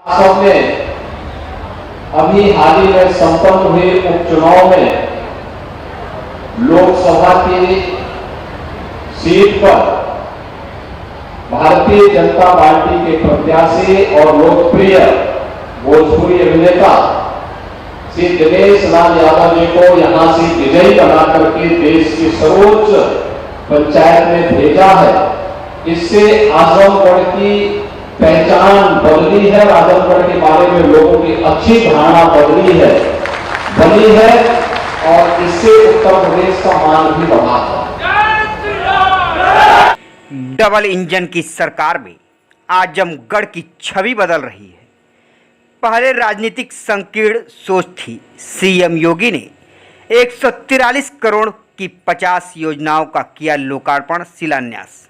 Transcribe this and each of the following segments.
वास्तव में अभी हाल ही में संपन्न हुए उपचुनाव में लोकसभा की सीट पर भारतीय जनता पार्टी के प्रत्याशी और लोकप्रिय भोजपुरी अभिनेता श्री दिनेश लाल यादव जी को यहां से विजयी बना करके देश की सर्वोच्च पंचायत में भेजा है। इससे आजमगढ़ की पहचान बदली है, आजमगढ़ के बारे में लोगों की अच्छी धारणा बनी है और इससे उत्तर प्रदेश का मान भी बढ़ा है। डबल इंजन की सरकार में आजमगढ़ की छवि बदल रही है। पहले राजनीतिक संकीर्ण सोच थी। सीएम योगी ने 143 करोड़ की 50 योजनाओं का किया लोकार्पण शिलान्यास।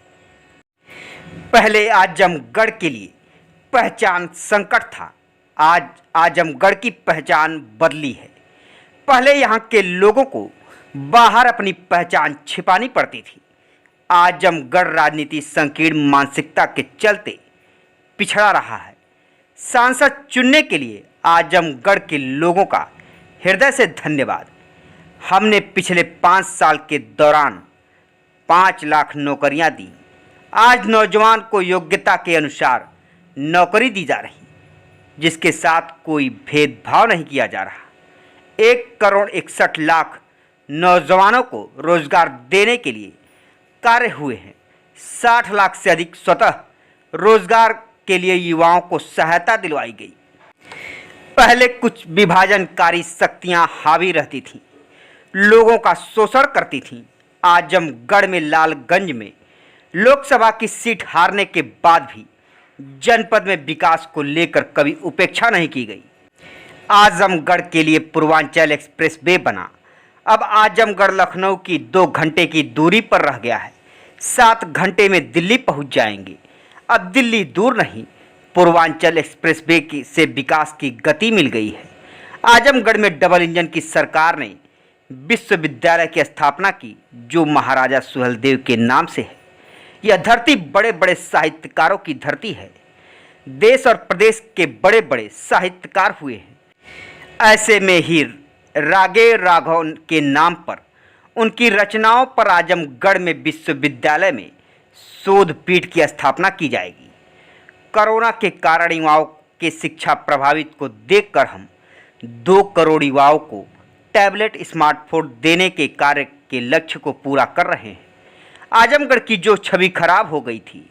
पहले आजमगढ़ के लिए पहचान संकट था, आज आजमगढ़ की पहचान बदली है। पहले यहाँ के लोगों को बाहर अपनी पहचान छिपानी पड़ती थी। आजमगढ़ राजनीति संकीर्ण मानसिकता के चलते पिछड़ा रहा है। सांसद चुनने के लिए आजमगढ़ के लोगों का हृदय से धन्यवाद। हमने पिछले 5 साल के दौरान 5 लाख नौकरियां दी। आज नौजवान को योग्यता के अनुसार नौकरी दी जा रही, जिसके साथ कोई भेदभाव नहीं किया जा रहा। 1,61,00,000 नौजवानों को रोजगार देने के लिए कार्य हुए हैं। 60 लाख से अधिक स्वतः रोजगार के लिए युवाओं को सहायता दिलवाई गई। पहले कुछ विभाजनकारी शक्तियां हावी रहती थीं, लोगों का शोषण करती थीं। आजमगढ़ में लालगंज में लोकसभा की सीट हारने के बाद भी जनपद में विकास को लेकर कभी उपेक्षा नहीं की गई। आजमगढ़ के लिए पूर्वांचल एक्सप्रेस वे बना। अब आजमगढ़ लखनऊ की 2 घंटे की दूरी पर रह गया है। 7 घंटे में दिल्ली पहुंच जाएंगे। अब दिल्ली दूर नहीं, पूर्वांचल एक्सप्रेस वे से विकास की गति मिल गई है। आजमगढ़ में डबल इंजन की सरकार ने विश्वविद्यालय की स्थापना की, जो महाराजा सुहेलदेव के नाम से है। यह धरती बड़े बड़े साहित्यकारों की धरती है। देश और प्रदेश के बड़े बड़े साहित्यकार हुए हैं। ऐसे में ही रागे राघव के नाम पर उनकी रचनाओं पर आजमगढ़ में विश्वविद्यालय में शोध पीठ की स्थापना की जाएगी। कोरोना के कारण युवाओं के शिक्षा प्रभावित को देखकर हम 2 करोड़ युवाओं को टैबलेट स्मार्टफोन देने के कार्य के लक्ष्य को पूरा कर रहे हैं। आजमगढ़ की जो छवि खराब हो गई थी,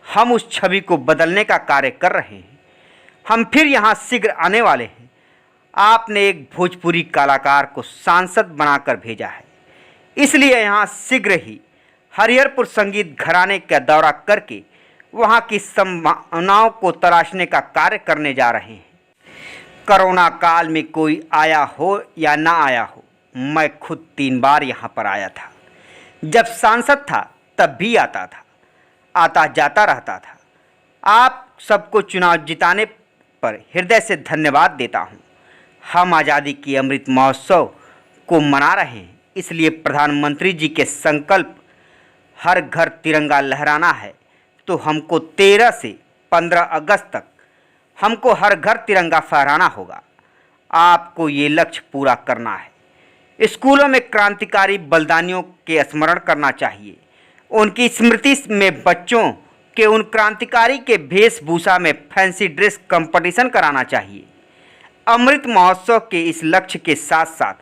हम उस छवि को बदलने का कार्य कर रहे हैं। हम फिर यहाँ शीघ्र आने वाले हैं। आपने एक भोजपुरी कलाकार को सांसद बनाकर भेजा है, इसलिए यहाँ शीघ्र ही हरिहरपुर संगीत घराने का दौरा करके वहाँ की संभावनाओं को तलाशने का कार्य करने जा रहे हैं। कोरोना काल में कोई आया हो या ना आया हो, मैं खुद 3 बार यहाँ पर आया था। जब सांसद था तब भी आता था, आता जाता रहता था। आप सबको चुनाव जिताने पर हृदय से धन्यवाद देता हूँ। हम आज़ादी की अमृत महोत्सव को मना रहे हैं, इसलिए प्रधानमंत्री जी के संकल्प हर घर तिरंगा लहराना है, तो हमको 13 से 15 अगस्त तक हमको हर घर तिरंगा फहराना होगा। आपको ये लक्ष्य पूरा करना है। स्कूलों में क्रांतिकारी बलिदानियों के स्मरण करना चाहिए। उनकी स्मृति में बच्चों के उन क्रांतिकारी के वेशभूषा में फैंसी ड्रेस कंपटीशन कराना चाहिए। अमृत महोत्सव के इस लक्ष्य के साथ साथ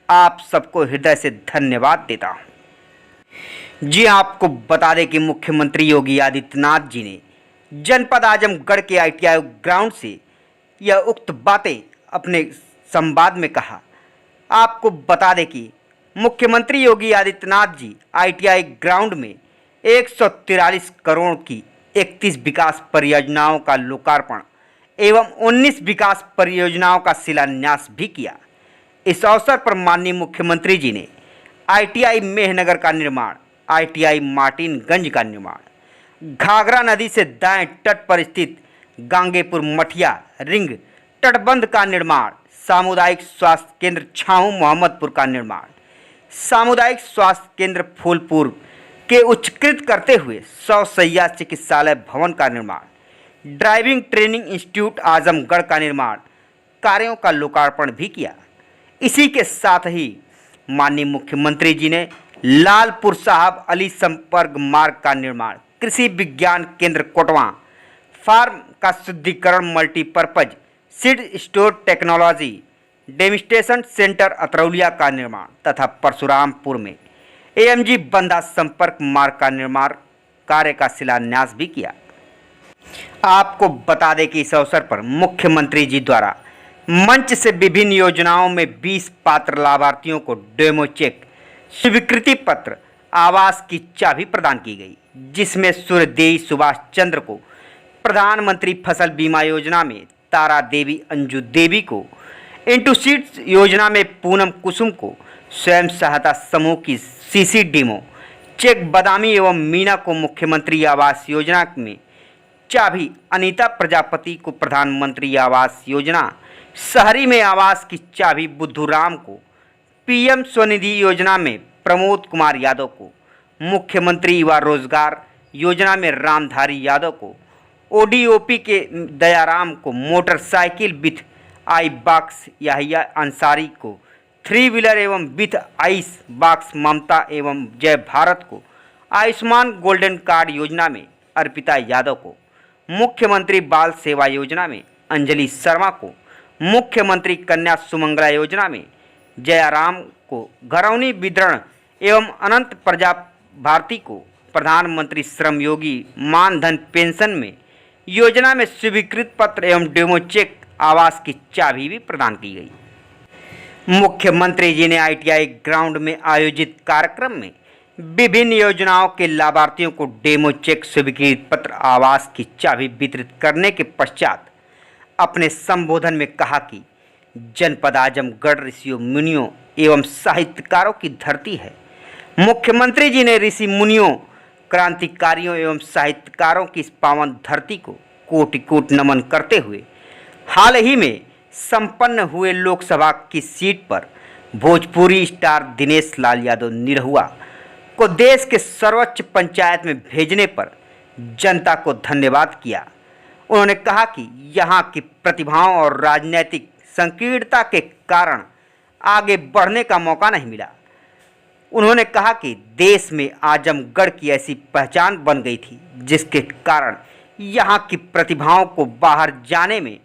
आप सबको हृदय से धन्यवाद देता हूँ। जी आपको बता दें कि मुख्यमंत्री योगी आदित्यनाथ जी ने जनपद आजमगढ़ के आईटीआई ग्राउंड से यह उक्त बातें अपने संवाद में कहा। आपको बता दें कि मुख्यमंत्री योगी आदित्यनाथ जी आईटीआई ग्राउंड में 143 करोड़ की 31 विकास परियोजनाओं का लोकार्पण एवं 19 विकास परियोजनाओं का शिलान्यास भी किया। इस अवसर पर माननीय मुख्यमंत्री जी ने आईटीआई मेहनगर का निर्माण, आईटीआई मार्टिनगंज का निर्माण, घाघरा नदी से दाएं तट पर स्थित गांगेपुर मठिया रिंग तटबंध का निर्माण, सामुदायिक स्वास्थ्य केंद्र छाऊ मोहम्मदपुर का निर्माण, सामुदायिक स्वास्थ्य केंद्र फूलपुर के उच्चकृत करते हुए 100 शैय्या चिकित्सालय भवन का निर्माण, ड्राइविंग ट्रेनिंग इंस्टीट्यूट आजमगढ़ का निर्माण कार्यों का लोकार्पण भी किया। इसी के साथ ही माननीय मुख्यमंत्री जी ने लालपुर साहब अली संपर्क मार्ग का निर्माण, कृषि विज्ञान केंद्र कोटवा फार्म का शुद्धिकरण, multipurpose seed store technology demonstration centre Atraulia का निर्माण तथा परशुरामपुर में एएमजी बंधा संपर्क मार्ग का निर्माण कार्य का शिलान्यास भी किया। आपको बता दें कि इस अवसर पर मुख्यमंत्री जी द्वारा मंच से विभिन्न योजनाओं में 20 पात्र लाभार्थियों को डेमो चेक, स्वीकृति पत्र, आवास की चाबी प्रदान की गई, जिसमें सूर्यदेवी सुभाष चंद्र को प्रधानमंत्री फसल बीमा योजना में, तारा देवी अंजू देवी को इंटू सीड्स योजना में, पूनम कुसुम को स्वयं सहायता समूह की सीसी डीमो चेक, बदामी एवं मीना को मुख्यमंत्री आवास योजना में चाबी, अनीता प्रजापति को प्रधानमंत्री आवास योजना शहरी में आवास की चाबी, बुद्धूराम को पीएम स्वनिधि योजना में, प्रमोद कुमार यादव को मुख्यमंत्री युवा रोजगार योजना में, रामधारी यादव को ओडीओपी के, दयाराम को motorcycle with eye box, Yahiya Ansari को 3 व्हीलर एवं विथ आइस बॉक्स, ममता एवं जय भारत को आयुष्मान गोल्डन कार्ड योजना में, अर्पिता यादव को मुख्यमंत्री बाल सेवा योजना में, अंजलि शर्मा को मुख्यमंत्री कन्या सुमंगला योजना में, जयाराम को घरौनी वितरण एवं अनंत प्रजा भारती को प्रधानमंत्री श्रम योगी मानधन पेंशन में योजना में स्वीकृत पत्र एवं डेमो चेक, आवास की चाबी भी प्रदान की गई। मुख्यमंत्री जी ने आईटीआई ग्राउंड में आयोजित कार्यक्रम में विभिन्न योजनाओं के लाभार्थियों को डेमो चेक, स्वीकृत पत्र, आवास की चाबी वितरित करने के पश्चात अपने संबोधन में कहा कि जनपद आजमगढ़ ऋषियों, मुनियों एवं साहित्यकारों की धरती है। मुख्यमंत्री जी ने ऋषि मुनियों, क्रांतिकारियों एवं साहित्यकारों की इस पावन धरती को कोटि कोटि नमन करते हुए हाल ही में संपन्न हुए लोकसभा की सीट पर भोजपुरी स्टार दिनेश लाल यादव निरहुआ को देश के सर्वोच्च पंचायत में भेजने पर जनता को धन्यवाद किया। उन्होंने कहा कि यहाँ की प्रतिभाओं और राजनीतिक संकीर्णता के कारण आगे बढ़ने का मौका नहीं मिला। उन्होंने कहा कि देश में आजमगढ़ की ऐसी पहचान बन गई थी जिसके कारण यहाँ की प्रतिभाओं को बाहर जाने में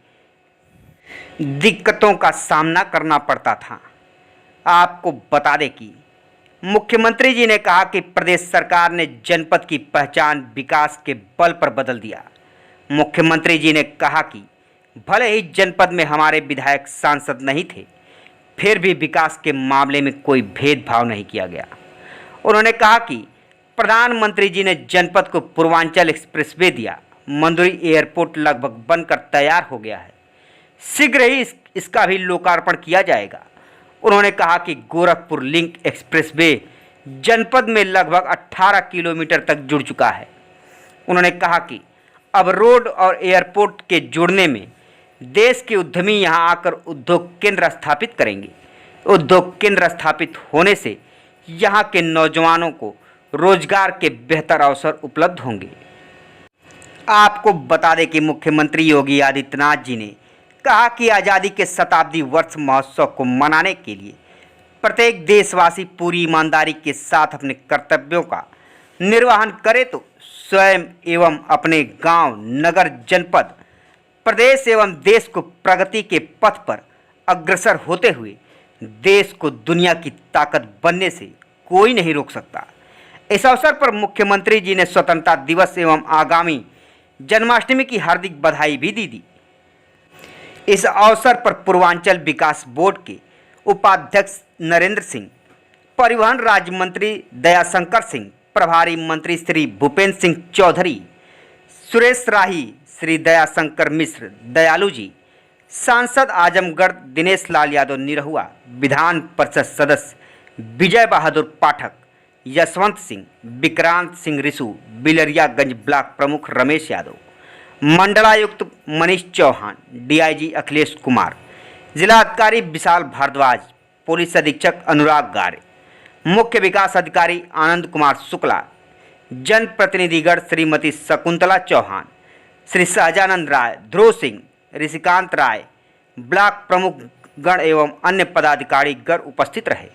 दिक्कतों का सामना करना पड़ता था। आपको बता दें कि मुख्यमंत्री जी ने कहा कि प्रदेश सरकार ने जनपद की पहचान विकास के बल पर बदल दिया। मुख्यमंत्री जी ने कहा कि भले ही जनपद में हमारे विधायक सांसद नहीं थे, फिर भी विकास के मामले में कोई भेदभाव नहीं किया गया। उन्होंने कहा कि प्रधानमंत्री जी ने जनपद को पूर्वांचल एक्सप्रेसवे दिया। मंदुरी एयरपोर्ट लगभग बनकर तैयार हो गया है, शीघ्र ही इसका भी लोकार्पण किया जाएगा। उन्होंने कहा कि गोरखपुर लिंक एक्सप्रेसवे जनपद में लगभग 18 किलोमीटर तक जुड़ चुका है। उन्होंने कहा कि अब रोड और एयरपोर्ट के जुड़ने में देश के उद्यमी यहां आकर उद्योग केंद्र स्थापित करेंगे। उद्योग केंद्र स्थापित होने से यहां के नौजवानों को रोजगार के बेहतर अवसर उपलब्ध होंगे। आपको बता दें कि मुख्यमंत्री योगी आदित्यनाथ जी ने कहा कि आज़ादी के शताब्दी वर्ष महोत्सव को मनाने के लिए प्रत्येक देशवासी पूरी ईमानदारी के साथ अपने कर्तव्यों का निर्वहन करे तो स्वयं एवं अपने गांव, नगर, जनपद, प्रदेश एवं देश को प्रगति के पथ पर अग्रसर होते हुए देश को दुनिया की ताकत बनने से कोई नहीं रोक सकता। इस अवसर पर मुख्यमंत्री जी ने स्वतंत्रता दिवस एवं आगामी जन्माष्टमी की हार्दिक बधाई भी दी। इस अवसर पर पूर्वांचल विकास बोर्ड के उपाध्यक्ष नरेंद्र सिंह, परिवहन राज्य मंत्री दयाशंकर सिंह, प्रभारी मंत्री श्री भूपेंद्र सिंह चौधरी, सुरेश राही, श्री दयाशंकर मिश्र, दयालु जी, सांसद आजमगढ़ दिनेश लाल यादव निरहुआ, विधान परिषद सदस्य विजय बहादुर पाठक, यशवंत सिंह, विक्रांत सिंह रिसू, बिलरियागंज ब्लॉक प्रमुख रमेश यादव, मंडलायुक्त मनीष चौहान, डीआईजी अखिलेश कुमार, जिला अधिकारी विशाल भारद्वाज, पुलिस अधीक्षक अनुराग गारे, मुख्य विकास अधिकारी आनंद कुमार शुक्ला, जनप्रतिनिधिगण श्रीमती शकुंतला चौहान, श्री सहजानंद राय, ध्रुव सिंह, ऋषिकांत राय, ब्लॉक प्रमुख गण एवं अन्य पदाधिकारी गण उपस्थित रहे।